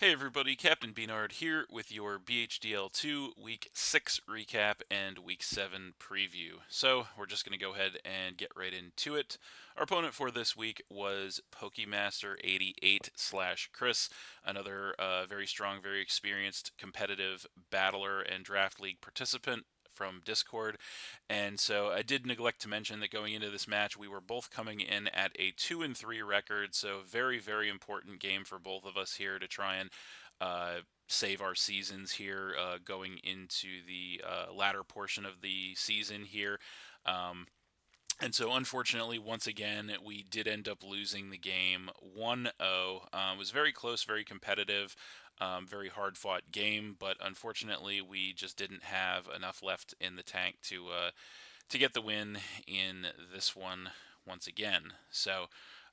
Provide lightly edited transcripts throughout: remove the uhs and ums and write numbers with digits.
Hey everybody, Captain B-Nard here with your BHDL2 Week 6 recap and Week 7 preview. So, we're just going to go ahead and get right into it. Our opponent for this week was Pokemaster88/Chris, another very strong, very experienced competitive battler and draft league participant from Discord. And so I did neglect to mention that going into this match, we were both coming in at a 2-3 record. So very, very important game for both of us here to try and save our seasons here going into the latter portion of the season here. Um, and so, unfortunately, once again, we did end up losing the game 1-0. It was very close, very competitive, very hard fought game, but unfortunately, we just didn't have enough left in the tank to get the win in this one once again. So,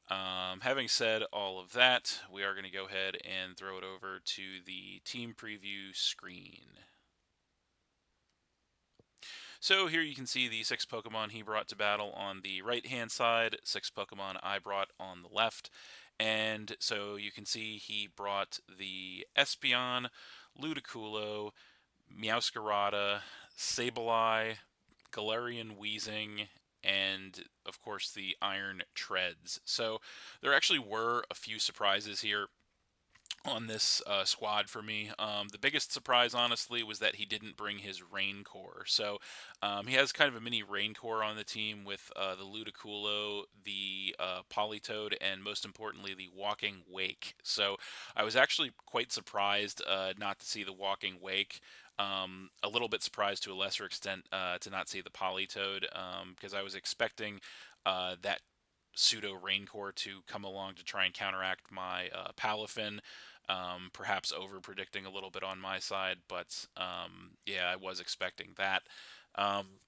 having said all of that, we are going to go ahead and throw it over to the team preview screen. So here you can see the 6 Pokemon he brought to battle on the right-hand side, 6 Pokemon I brought on the left. And so you can see he brought the Espeon, Ludicolo, Meowscarada, Sableye, Galarian Weezing, and of course the Iron Treads. So there actually were a few surprises here on this squad for me. The biggest surprise, honestly, was that he didn't bring his Rain Core. So he has kind of a mini Rain Core on the team with the Ludicolo, the Politoed, and most importantly, the Walking Wake. So I was actually quite surprised not to see the Walking Wake. A little bit surprised to a lesser extent to not see the Politoed because I was expecting that pseudo Rain Core to come along to try and counteract my Palafin. Perhaps over predicting a little bit on my side, but yeah, I was expecting that. Um,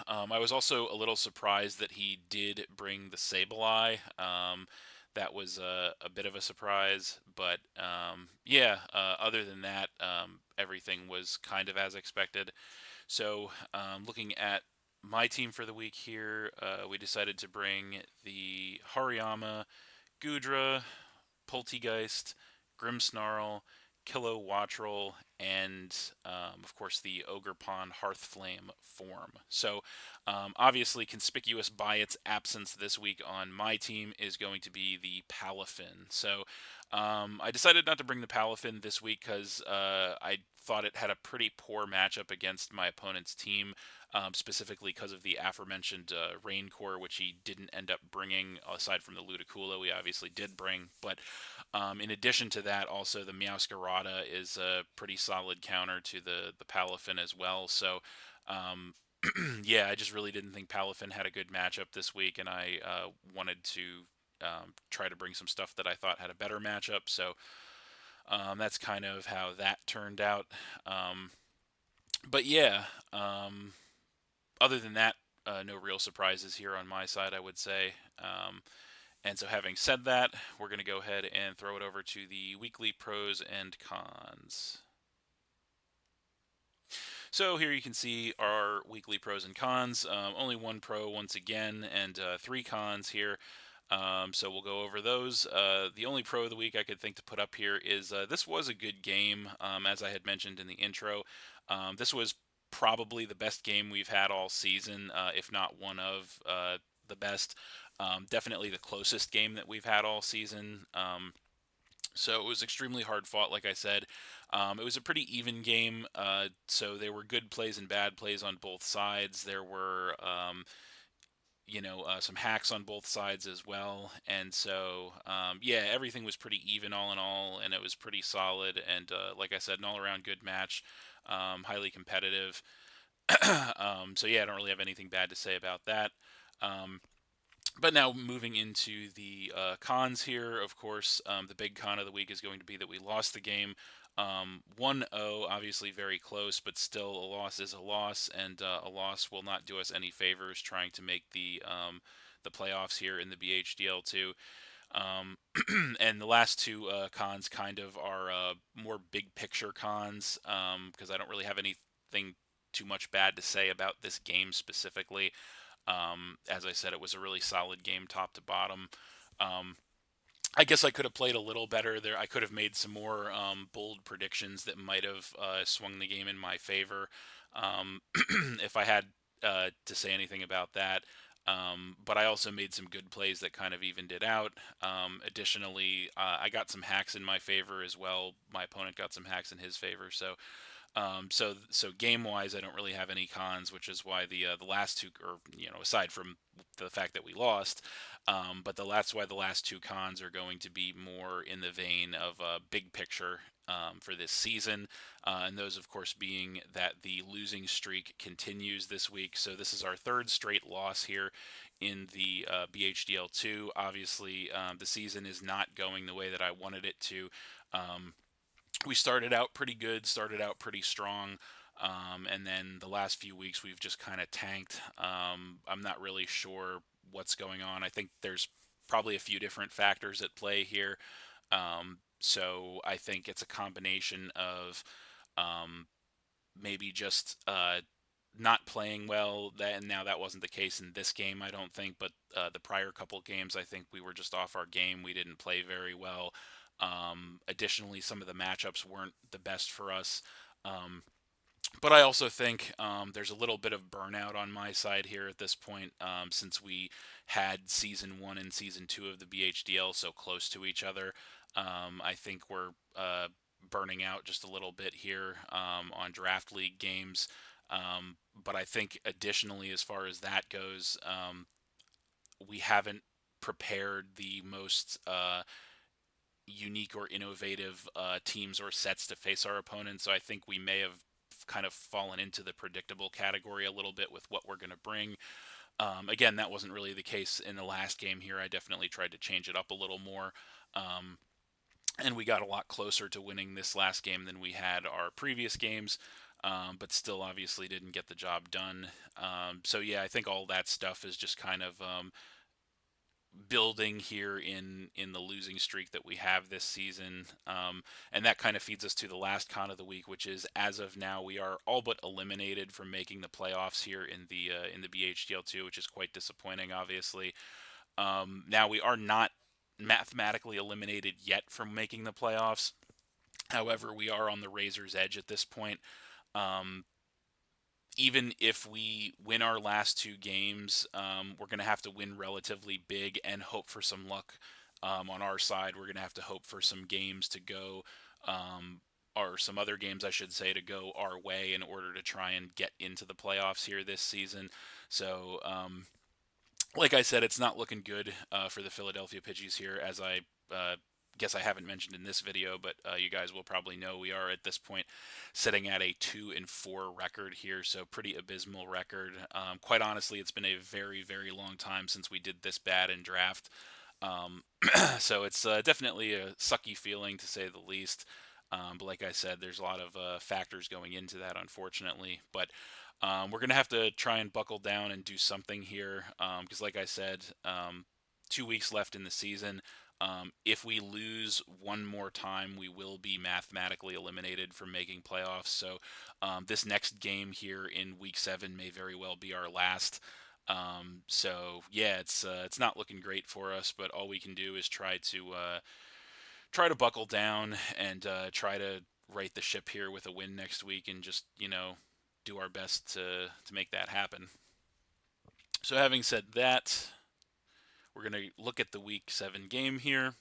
I was also a little surprised that he did bring the Sableye. That was a bit of a surprise, but yeah, other than that, everything was kind of as expected. So, looking at my team for the week here, we decided to bring the Hariyama, Gudra, Poltegeist, Grimmsnarl, Kilowattrel, and of course the Ogerpon Hearthflame form. So, obviously, conspicuous by its absence this week on my team is going to be the Palafin. So, I decided not to bring the Palafin this week because I thought it had a pretty poor matchup against my opponent's team. Specifically because of the aforementioned Rain Core, which he didn't end up bringing, aside from the Ludicolo, he obviously did bring. But in addition to that, also the Meowscarada is a pretty solid counter to the Palafin as well. So, yeah, I just really didn't think Palafin had a good matchup this week, and I wanted to try to bring some stuff that I thought had a better matchup. So that's kind of how that turned out. Um, but yeah, other than that, no real surprises here on my side, I would say. And so, having said that, we're going to go ahead and throw it over to the weekly pros and cons. So, here you can see our weekly pros and cons. Only one pro once again, and 3 cons here. So, we'll go over those. The only pro of the week I could think to put up here is this was a good game, as I had mentioned in the intro. This was probably the best game we've had all season, if not one of the best. Definitely the closest game that we've had all season. So it was extremely hard fought, like I said. It was a pretty even game, so there were good plays and bad plays on both sides. There were, some hacks on both sides as well. And so, yeah, everything was pretty even all in all, and it was pretty solid. And like I said, an all-around good match, highly competitive. So yeah, I don't really have anything bad to say about that. Um, but now moving into the cons here, of course, the big con of the week is going to be that we lost the game 1-0, obviously very close, but still a loss is a loss, and a loss will not do us any favors trying to make the playoffs here in the BHDL2. Um, and the last two cons kind of are more big picture cons because I don't really have anything too much bad to say about this game specifically. As I said, it was a really solid game top to bottom. Um, I guess I could have played a little better there. I could have made some more bold predictions that might have swung the game in my favor, um, if I had to say anything about that. But I also made some good plays that kind of evened it out. Additionally, I got some hacks in my favor as well. My opponent got some hacks in his favor. So game wise, I don't really have any cons, which is why the last two, or aside from the fact that we lost, but that's why the last two cons are going to be more in the vein of a big picture for this season, and those, of course, being that the losing streak continues this week. So this is our third straight loss here in the BHDL2. Obviously, the season is not going the way that I wanted it to. We started out pretty good, started out pretty strong, and then the last few weeks we've just kind of tanked. I'm not really sure what's going on. I think there's probably a few different factors at play here. So I think it's a combination of um, maybe just not playing well. That and now that wasn't the case in this game, I don't think. But the prior couple games, I think we were just off our game. We didn't play very well. Additionally, some of the matchups weren't the best for us. Um, but I also think there's a little bit of burnout on my side here at this point, since we had season one and season two of the BHDL so close to each other. I think we're burning out just a little bit here on draft league games. But I think additionally, as far as that goes, we haven't prepared the most unique or innovative teams or sets to face our opponents. So I think we may have kind of fallen into the predictable category a little bit with what we're going to bring. Again, that wasn't really the case in the last game here. I definitely tried to change it up a little more. Um, and we got a lot closer to winning this last game than we had our previous games. But still, obviously, didn't get the job done. So yeah, I think all that stuff is just kind of building here in the losing streak that we have this season, and that kind of feeds us to the last con of the week, which is as of now we are all but eliminated from making the playoffs here in the BHDL2, which is quite disappointing. Obviously, now we are not mathematically eliminated yet from making the playoffs. However, we are on the razor's edge at this point. Um, Even if we win our last two games, we're going to have to win relatively big and hope for some luck on our side. We're going to have to hope for some games to go, um, or some other games, I should say, to go our way in order to try and get into the playoffs here this season. So, like I said, it's not looking good for the Philadelphia Pidgeys here, as I guess I haven't mentioned in this video, but you guys will probably know we are at this point sitting at a 2-4 record here, so pretty abysmal record. Quite honestly, it's been a very, very long time since we did this bad in draft. Um, so it's definitely a sucky feeling to say the least. But like I said, there's a lot of factors going into that, unfortunately. But we're going to have to try and buckle down and do something here because, like I said, 2 weeks left in the season. If we lose one more time, we will be mathematically eliminated from making playoffs. So this next game here in week 7 may very well be our last. So yeah, it's not looking great for us, but all we can do is try to buckle down and try to right the ship here with a win next week, and just do our best to make that happen. So having said that, we're going to look at the week 7 game here,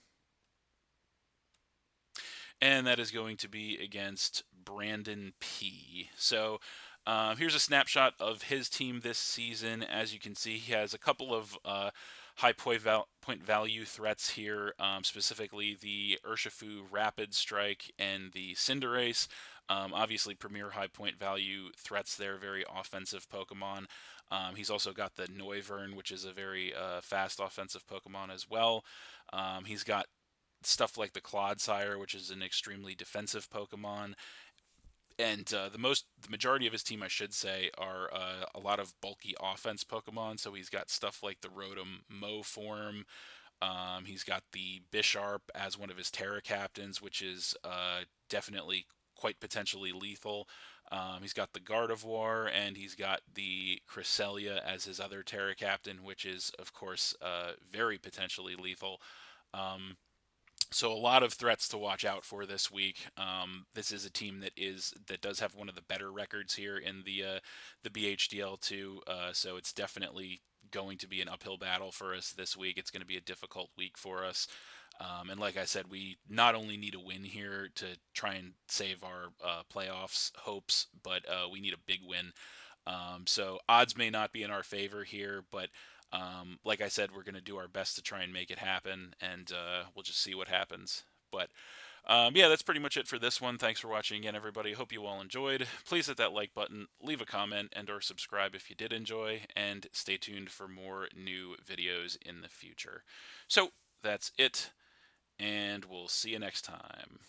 and that is going to be against Brandon P. So here's a snapshot of his team this season. As you can see, he has a couple of high point value threats here, specifically the Urshifu Rapid Strike and the Cinderace. Obviously, premier high point value threats there, very offensive Pokemon. He's also got the Noivern, which is a very fast offensive Pokemon as well. He's got stuff like the Clodsire, which is an extremely defensive Pokemon, and the majority of his team, I should say, are a lot of bulky offense Pokemon. So he's got stuff like the Rotom Mow form. He's got the Bisharp as one of his Terra Captains, which is definitely quite potentially lethal. He's got the Gardevoir, and he's got the Cresselia as his other Terra Captain, which is, of course, very potentially lethal. Um, So a lot of threats to watch out for this week. This is a team that does have one of the better records here in the BHDL2. So it's definitely going to be an uphill battle for us this week. It's going to be a difficult week for us. And like I said, we not only need a win here to try and save our playoffs hopes, but we need a big win. So odds may not be in our favor here, but like I said, we're going to do our best to try and make it happen, and we'll just see what happens. But yeah, that's pretty much it for this one. Thanks for watching again, everybody. Hope you all enjoyed. Please hit that like button, leave a comment, and/or subscribe if you did enjoy, and stay tuned for more new videos in the future. So that's it, and we'll see you next time.